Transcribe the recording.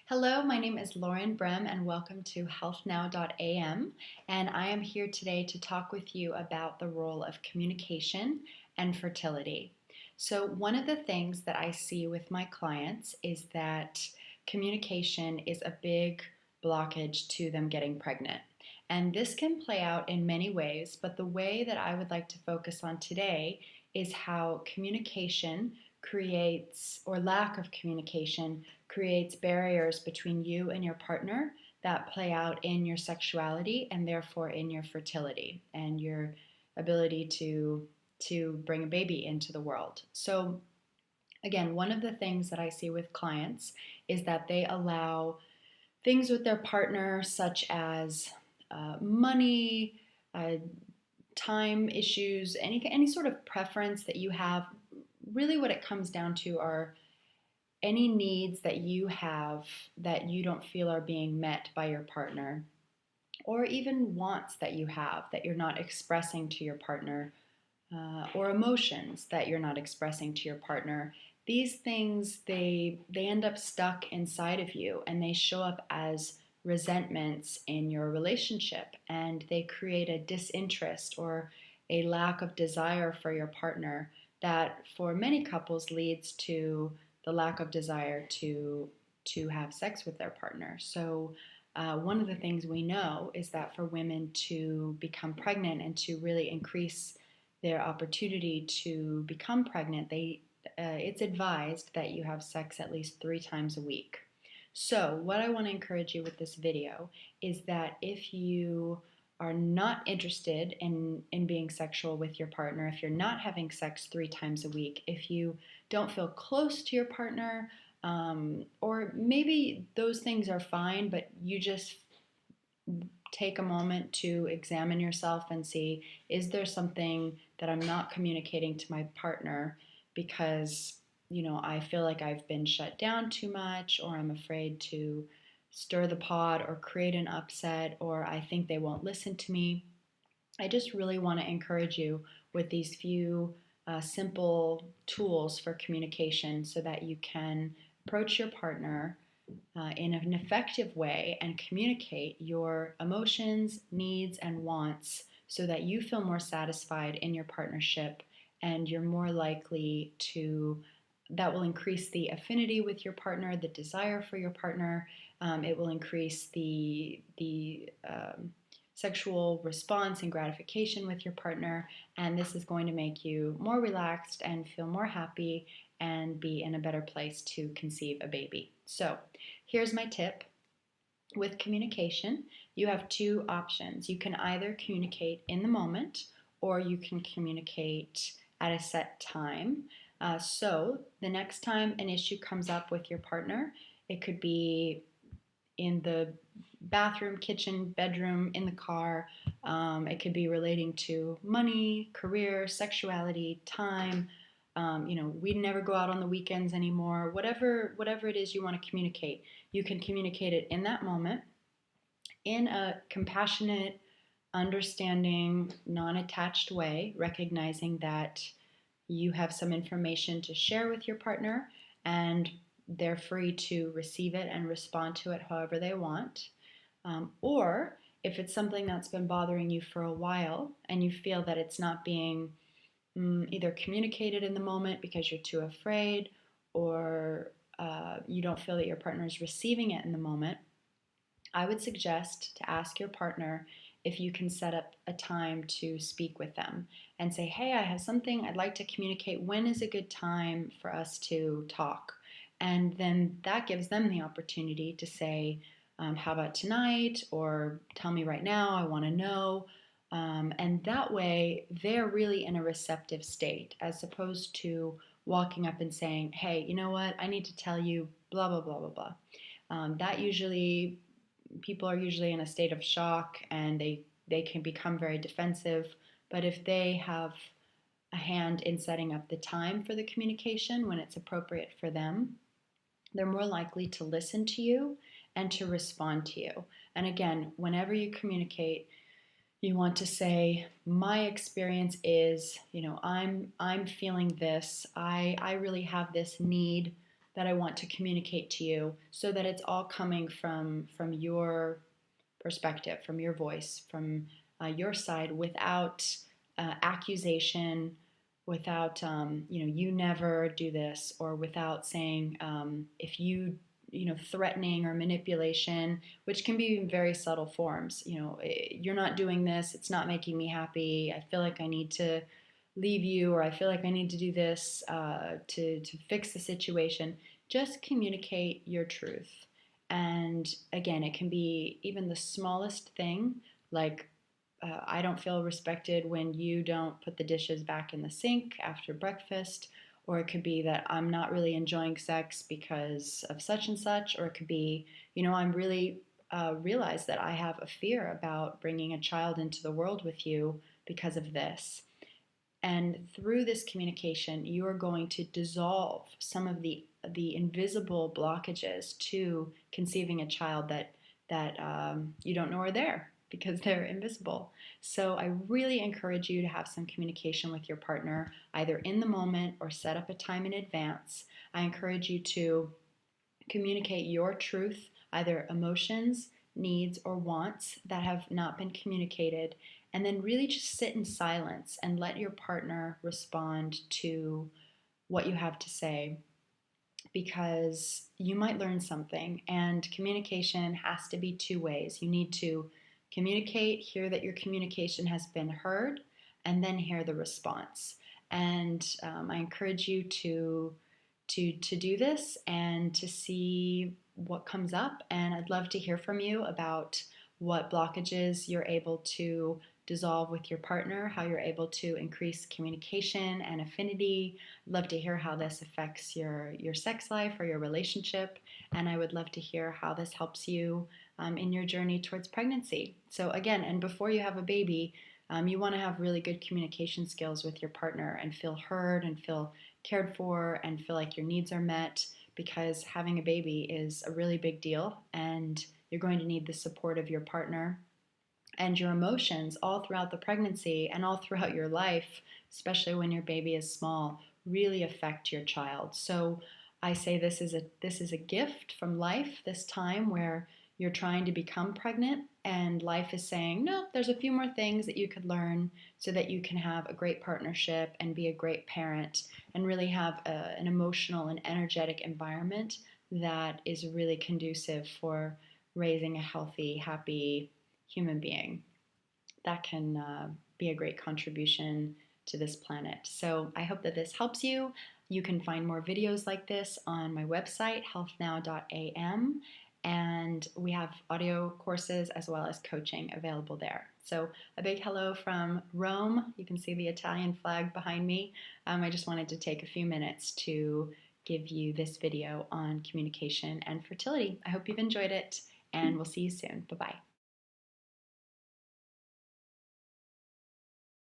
Hello, my name is Lauren Brem and welcome to healthnow.am, and I am here today to talk with you about the role of communication and fertility. So one of the things that I see with my clients is that communication is a big blockage to them getting pregnant. And this can play out in many ways, but the way that I would like to focus on today is how communication creates, or lack of communication, creates barriers between you and your partner that play out in your sexuality and therefore in your fertility and your ability to bring a baby into the world. So again, one of the things that I see with clients is that they allow things with their partner such as money, uh, time issues, any sort of preference that you have. Really what it comes down to are any needs that you have that you don't feel are being met by your partner, or even wants that you have that you're not expressing to your partner, or emotions that you're not expressing to your partner. These things, they end up stuck inside of you, and they show up as resentments in your relationship, and they create a disinterest or a lack of desire for your partner that for many couples leads to the lack of desire to have sex with their partner. So one of the things we know is that for women to become pregnant and to really increase their opportunity to become pregnant, it's advised that you have sex at least 3 times a week. So what I want to encourage you with this video is that if you are not interested in being sexual with your partner, if you're not having sex 3 times a week, if you don't feel close to your partner, or maybe those things are fine, but you just take a moment to examine yourself and see, is there something that I'm not communicating to my partner because, I feel like I've been shut down too much, or I'm afraid to stir the pot or create an upset, or I think they won't listen to me. I just really want to encourage you with these few simple tools for communication so that you can approach your partner in an effective way and communicate your emotions, needs, and wants so that you feel more satisfied in your partnership, and you're more likely to, that will increase the affinity with your partner, the desire for your partner. It will increase the sexual response and gratification with your partner, and this is going to make you more relaxed and feel more happy and be in a better place to conceive a baby. So here's my tip. With communication, you have two options. You can either communicate in the moment, or you can communicate at a set time. So the next time an issue comes up with your partner, it could be in the bathroom, kitchen, bedroom, in the car. It could be relating to money, career, sexuality, time. We never go out on the weekends anymore. Whatever it is you want to communicate, you can communicate it in that moment in a compassionate, understanding, non-attached way, recognizing that you have some information to share with your partner and they're free to receive it and respond to it however they want. Or if it's something that's been bothering you for a while and you feel that it's not being either communicated in the moment because you're too afraid, or you don't feel that your partner is receiving it in the moment, I would suggest to ask your partner if you can set up a time to speak with them and say, hey, I have something I'd like to communicate. When is a good time for us to talk? And then that gives them the opportunity to say, how about tonight? Or tell me right now, I want to know. And that way, they're really in a receptive state, as opposed to walking up and saying, hey, you know what? I need to tell you blah, blah, blah, blah, blah. That usually, people are usually in a state of shock, and they can become very defensive. But if they have a hand in setting up the time for the communication when it's appropriate for them, they're more likely to listen to you and to respond to you. And again, whenever you communicate, you want to say, my experience is, I'm feeling this. I really have this need that I want to communicate to you so that it's all coming from your perspective, from your voice, from your side, without accusation, without you never do this, or without saying if you threatening or manipulation, which can be in very subtle forms. You're not doing this, it's not making me happy, I feel like I need to leave you, or I feel like I need to do this to fix the situation. Just communicate your truth. And again, it can be even the smallest thing, like I don't feel respected when you don't put the dishes back in the sink after breakfast. Or it could be that I'm not really enjoying sex because of such and such. Or it could be, I'm really realize that I have a fear about bringing a child into the world with you because of this. And through this communication, you are going to dissolve some of the invisible blockages to conceiving a child that you don't know are there because they're invisible. So I really encourage you to have some communication with your partner, either in the moment or set up a time in advance. I encourage you to communicate your truth, either emotions, needs, or wants that have not been communicated, and then really just sit in silence and let your partner respond to what you have to say, because you might learn something. And communication has to be two ways. You need to communicate, hear that your communication has been heard, and then hear the response. And I encourage you to do this and to see what comes up. And I'd love to hear from you about what blockages you're able to dissolve with your partner, how you're able to increase communication and affinity. I'd love to hear how this affects your sex life or your relationship. And I would love to hear how this helps you in your journey towards pregnancy. So again, and before you have a baby, you want to have really good communication skills with your partner and feel heard and feel cared for and feel like your needs are met, because having a baby is a really big deal and you're going to need the support of your partner. And your emotions all throughout the pregnancy and all throughout your life, especially when your baby is small, really affect your child. So I say this is a gift from life, this time where you're trying to become pregnant and life is saying, no, there's a few more things that you could learn so that you can have a great partnership and be a great parent and really have an emotional and energetic environment that is really conducive for raising a healthy, happy human being that can be a great contribution to this planet. So I hope that this helps you. You can find more videos like this on my website, healthnow.am, and we have audio courses as well as coaching available there. So a big hello from Rome. You can see the Italian flag behind me. I just wanted to take a few minutes to give you this video on communication and fertility. I hope you've enjoyed it, and we'll see you soon. Bye-bye.